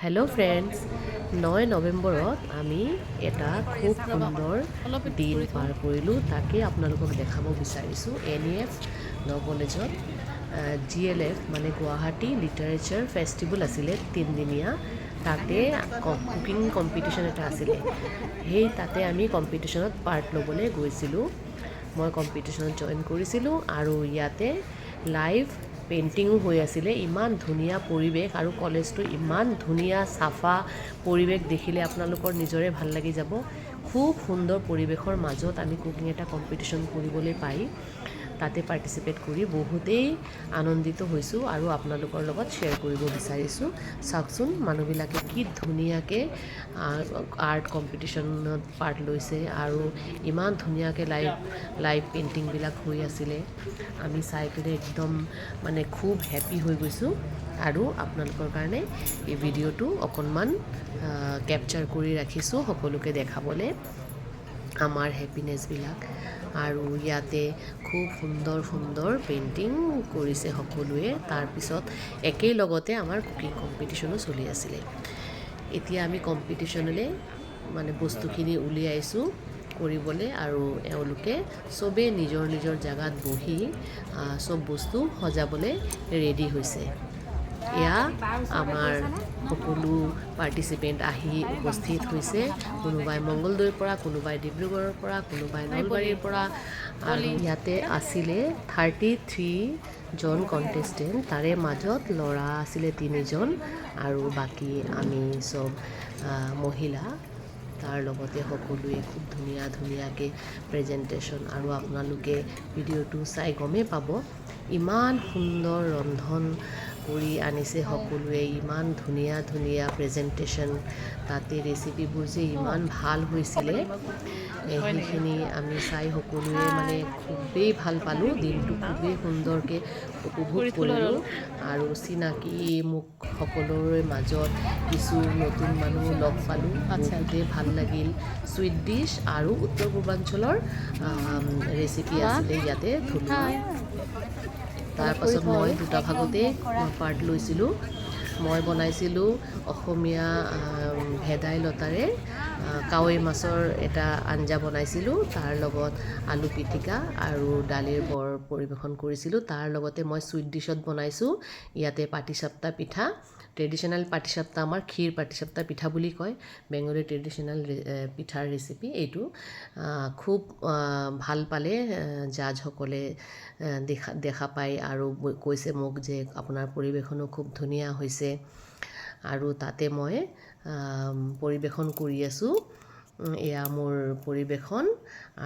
Hello' friends, 9 নৱেম্বৰত আমি এটা খুব সুন্দৰ দিন পাৰ কৰিলোঁ। তাকে আপোনালোকক দেখাব বিচাৰিছোঁ। NEF ল কলেজত GLF মানে গুৱাহাটী লিটাৰেচাৰ ফেষ্টিভেল আছিলে 3 দিনীয়া। তাতে কুকিং কম্পিটিশ্যন এটা আছিলে। তাতে আমি কম্পিটিশ্যনত পাৰ্ট ল'বলৈ গৈছিলোঁ। মই কম্পিটিশ্যনত জইন কৰিছিলোঁ আৰু ইয়াতে লাইভ পেইণ্টিঙো হৈ আছিলে। ইমান ধুনীয়া পৰিৱেশ আৰু কলেজটো ইমান ধুনীয়া চাফা পৰিৱেশ দেখিলে আপোনালোকৰ নিজৰে ভাল লাগি যাব। খুব সুন্দৰ পৰিৱেশৰ মাজত আমি কুকিং এটা কম্পিটিশ্যন কৰিবলৈ পাই তাতে পাৰ্টিচিপেট কৰি বহুতেই আনন্দিত হৈছোঁ আৰু আপোনালোকৰ লগত শ্বেয়াৰ কৰিব বিচাৰিছোঁ। চাওকচোন মানুহবিলাকে কি ধুনীয়াকৈ আৰ্ট কম্পিটিশ্যনত পাৰ্ট লৈছে আৰু ইমান ধুনীয়াকৈ লাইভ পেইণ্টিংবিলাক হৈ আছিলে। আমি চাই পেলাই একদম মানে খুব হেপী হৈ গৈছোঁ আৰু আপোনালোকৰ কাৰণে এই ভিডিঅ'টো অকণমান কেপচাৰ কৰি ৰাখিছোঁ সকলোকে দেখাবলৈ আমাৰ হেপিনেছবিলাক। আৰু ইয়াতে খুব সুন্দৰ সুন্দৰ পেইণ্টিং কৰিছে সকলোৱে। তাৰপিছত একেলগতে আমাৰ কুকিং কম্পিটিশ্যনো চলি আছিলে। এতিয়া আমি কম্পিটিশ্যনলৈ মানে বস্তুখিনি উলিয়াইছোঁ কৰিবলৈ আৰু এওঁলোকে চবেই নিজৰ নিজৰ জেগাত বহি চব বস্তু সজাবলৈ ৰেডি হৈছে। এয়া আমাৰ সকলো পাৰ্টিচিপেণ্ট আহি উপস্থিত হৈছে। কোনোবাই মংগলদৈৰ পৰা, কোনোবাই ডিব্ৰুগড়ৰ পৰা, কোনোবাই নলবাৰীৰ পৰা। আৰু ইয়াতে আছিলে 33জন কণ্টেষ্টেণ্ট। তাৰে মাজত ল'ৰা আছিলে 3জন আৰু বাকী আমি চব মহিলা। তাৰ লগতে সকলোৱে খুব ধুনীয়াকৈ প্ৰেজেণ্টেশ্যন আৰু আপোনালোকে ভিডিঅ'টো চাই গমেই পাব ইমান সুন্দৰ ৰন্ধন কৰি আনিছে সকলোৱে। ইমান ধুনীয়া প্ৰেজেণ্টেশ্যন, তাতে ৰেচিপিবোৰ যে ইমান ভাল হৈছিলে সেইখিনি আমি চাই সকলোৱে মানে খুবেই ভাল পালোঁ। দিনটো খুবেই সুন্দৰকৈ উপভোগ কৰিলোঁ আৰু চিনাকি মোক সকলোৰে মাজত কিছু নতুন মানুহ লগ পালোঁ। বহুতেই ভাল লাগিল। চুইট ডিছ আৰু উত্তৰ পূৰ্বাঞ্চলৰ ৰেচিপি আছিলে ইয়াতে থলুৱা। তাৰপাছত মই দুটা ভাগতে পাৰ্ট লৈছিলোঁ। মই বনাইছিলোঁ অসমীয়া ভেদাইলতাৰে কাৱৈ মাছৰ এটা আঞ্জা বনাইছিলোঁ। তাৰ লগত আলু পিটিকা আৰু দালিৰ বৰ পৰিৱেশন কৰিছিলোঁ। তাৰ লগতে মই চুইট ডিছত বনাইছোঁ ইয়াতে পাটিচাপ্টা পিঠা। ট্ৰেডিশ্যনেল পাটিচাপ্টা আমাৰ ক্ষীৰ পাটিচাপ্টা পিঠা বুলি কয়। বেংগলী ট্ৰেডিশ্যনেল পিঠাৰ ৰেচিপি এইটো। খুব ভাল পালে জাজসকলে দেখা পাই আৰু কৈছে মোক যে আপোনাৰ পৰিৱেশনো খুব ধুনীয়া হৈছে। আৰু তাতে মই পৰিৱেশন কৰি আছোঁ। এয়া মোৰ পৰিৱেশন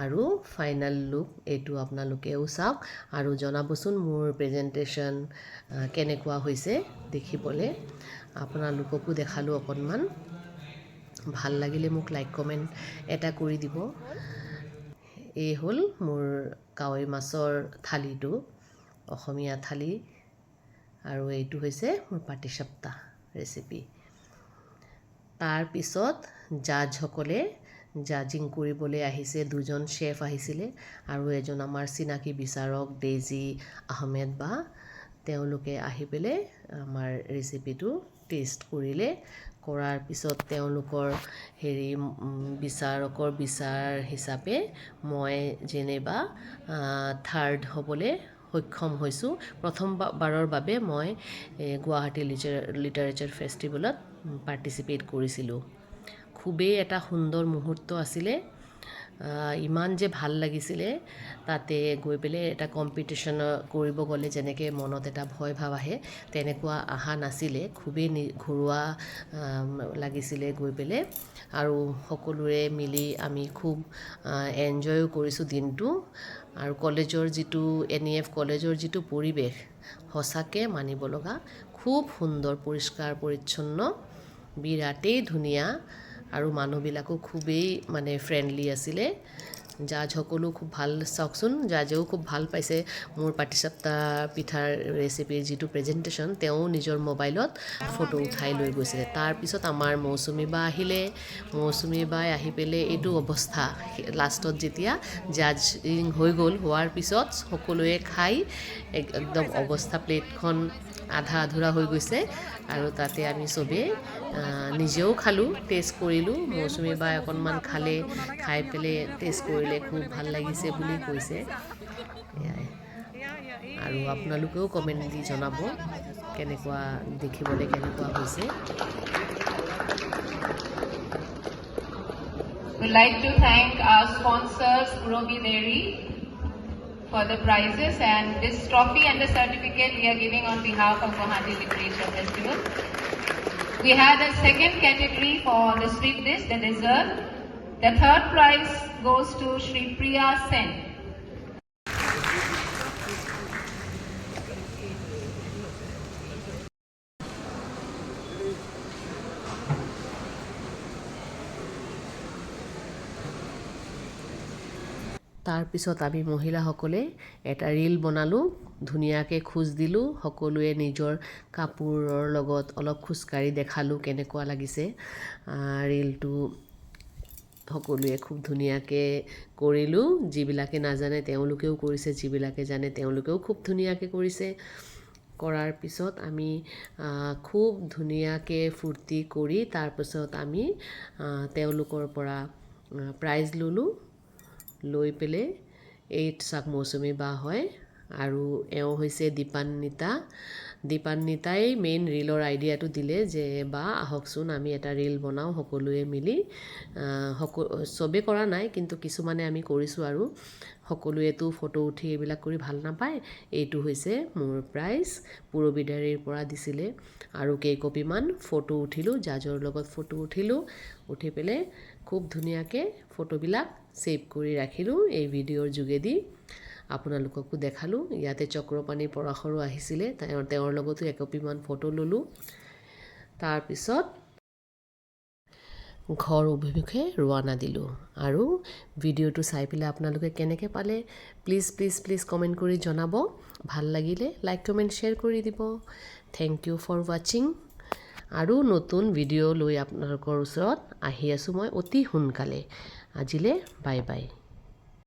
আৰু ফাইনেল লুক এইটো। আপোনালোকেও চাওক আৰু জনাবচোন মোৰ প্ৰেজেণ্টেশ্যন কেনেকুৱা হৈছে দেখিবলৈ। আপোনালোককো দেখালোঁ অকণমান। ভাল লাগিলে মোক লাইক কমেণ্ট এটা কৰি দিব। এই হ'ল মোৰ কাৱৈ মাছৰ থালিটো, অসমীয়া থালি। আৰু এইটো হৈছে মোৰ পাটিচাপ্টা ৰেচিপি। তাৰপিছত জাজসকলে জাজিং কৰিবলৈ আহিছে। 2জন শ্বেফ আহিছিলে আৰু এজন আমাৰ চিনাকি বিচাৰক ডেইজি আহমেদ বা। তেওঁলোকে আহি পেলাই আমাৰ ৰেচিপিটো টেষ্ট কৰিলে। কৰাৰ পিছত তেওঁলোকৰ বিচাৰকৰ বিচাৰ হিচাপে মই যেনিবা থাৰ্ড হ'বলৈ সক্ষম হৈছোঁ। প্ৰথমবাৰৰ বাবে মই গুৱাহাটী লিটাৰেচাৰ ফেষ্টিভেলত পাৰ্টিচিপেট কৰিছিলোঁ। খুবেই এটা সুন্দৰ মুহূৰ্ত আছিলে। ইমান যে ভাল লাগিছিলে তাতে গৈ পেলাই। এটা কম্পিটিশ্যন কৰিব গ'লে যেনেকৈ মনত এটা ভয় ভাৱ আহে তেনেকুৱা অহা নাছিলে। খুবেই ঘৰুৱা লাগিছিলে গৈ পেলাই আৰু সকলোৰে মিলি আমি খুব এনজয়ো কৰিছোঁ দিনটো। আৰু কলেজৰ যিটো NEF কলেজৰ যিটো পৰিৱেশ সঁচাকৈ মানিব লগা। খুব সুন্দৰ, পৰিষ্কাৰ পৰিচ্ছন্ন, বিৰাটেই ধুনীয়া আৰু মানুহবিলাকো খুবেই মানে ফ্ৰেণ্ডলি আছিলে। জাজসকলো খুব ভাল। চাওকচোন জাজেও খুব ভাল পাইছে মোৰ পাটিচাপ্টা পিঠাৰ ৰেচিপিৰ যিটো প্ৰেজেণ্টেশ্যন। তেওঁ নিজৰ মোবাইলত ফটো উঠাই লৈ গৈছিলে। তাৰপিছত আমাৰ মৌচুমী বা আহিলে। মৌচুমী বাই আহি পেলাই এইটো অৱস্থা লাষ্টত যেতিয়া জাজিং হৈ গ'ল, হোৱাৰ পিছত সকলোৱে খাই একদম অৱস্থা প্লেটখন আধা আধুৰা হৈ গৈছে আৰু তাতে আমি চবেই নিজেও খালোঁ, টেষ্ট কৰিলোঁ। মৌচুমী বাই অকণমান খালে, খাই পেলাই টেষ্ট কৰিলে, খুব ভাল লাগিছে বুলি কৈছে। এয়াই আৰু আপোনালোকেও কমেণ্ট দি জনাব কেনেকুৱা দেখিবলৈ কেনেকুৱা হৈছে। We'd like to thank our sponsors, Urobi Dairy, for the prizes, and this trophy and the certificate we are giving on behalf of Guwahati Literature Festival. We had a second category for the sweet dish, the dessert. The third prize goes to Shri Priya Sen. তাৰপিছত আমি মহিলাসকলে এটা reel বনালোঁ, ধুনীয়াকৈ খোজ দিলোঁ, সকলোৱে নিজৰ কাপোৰৰ লগত অলপ খোজকাঢ়ি দেখালোঁ কেনেকুৱা লাগিছে। ৰীলটো সকলোৱে খুব ধুনীয়াকৈ কৰিলোঁ। যিবিলাকে নাজানে তেওঁলোকেও কৰিছে, যিবিলাকে জানে তেওঁলোকেও খুব ধুনীয়াকৈ কৰিছে। কৰাৰ পিছত আমি খুব ধুনীয়াকৈ ফূৰ্তি কৰি তাৰপিছত আমি তেওঁলোকৰ পৰা প্ৰাইজ ল'লোঁ। লৈ পেলাই এই চাক মৌচুমী বা হয় আৰু এওঁ হৈছে দীপান্বিতাই মেইন ৰীলৰ আইডিয়াটো দিলে যে বা আহকচোন আমি এটা ৰীল বনাওঁ সকলোৱে মিলি। চবেই কৰা নাই, কিন্তু কিছুমানে আমি কৰিছোঁ আৰু সকলোৱেতো ফটো উঠি এইবিলাক কৰি ভাল নাপায়। এইটো হৈছে মোৰ প্ৰাইজ, পূৰবী ডায়েৰীৰ পৰা দিছিলে আৰু কেইকপিমান ফটো উঠিলোঁ, জাজৰ লগত ফটো উঠিলোঁ। উঠি পেলাই খুব ধুনীয়াকৈ ফটোবিলাক ছেভ কৰি ৰাখিলোঁ এই ভিডিঅ'ৰ যোগেদি, আপোনালোককো দেখালোঁ। ইয়াতে চক্ৰপাণী পৰাশৰো আহিছিলে, তেওঁৰ লগতো একপিমান ফটো ল'লোঁ। তাৰপিছত ঘৰ অভিমুখে ৰাওনা দিলোঁ আৰু ভিডিঅ'টো চাই পেলাই আপোনালোকে কেনেকৈ পালে প্লিজ প্লিজ প্লিজ কমেণ্ট কৰি জনাব। ভাল লাগিলে লাইক কমেণ্ট শ্বেয়াৰ কৰি দিব। থেংক ইউ ফৰ ৱাচিং। আৰু নতুন ভিডিঅ' লৈ আপোনালোকৰ ওচৰত আহি আছোঁ মই অতি সোনকালে। আজিলৈ বাই বাই।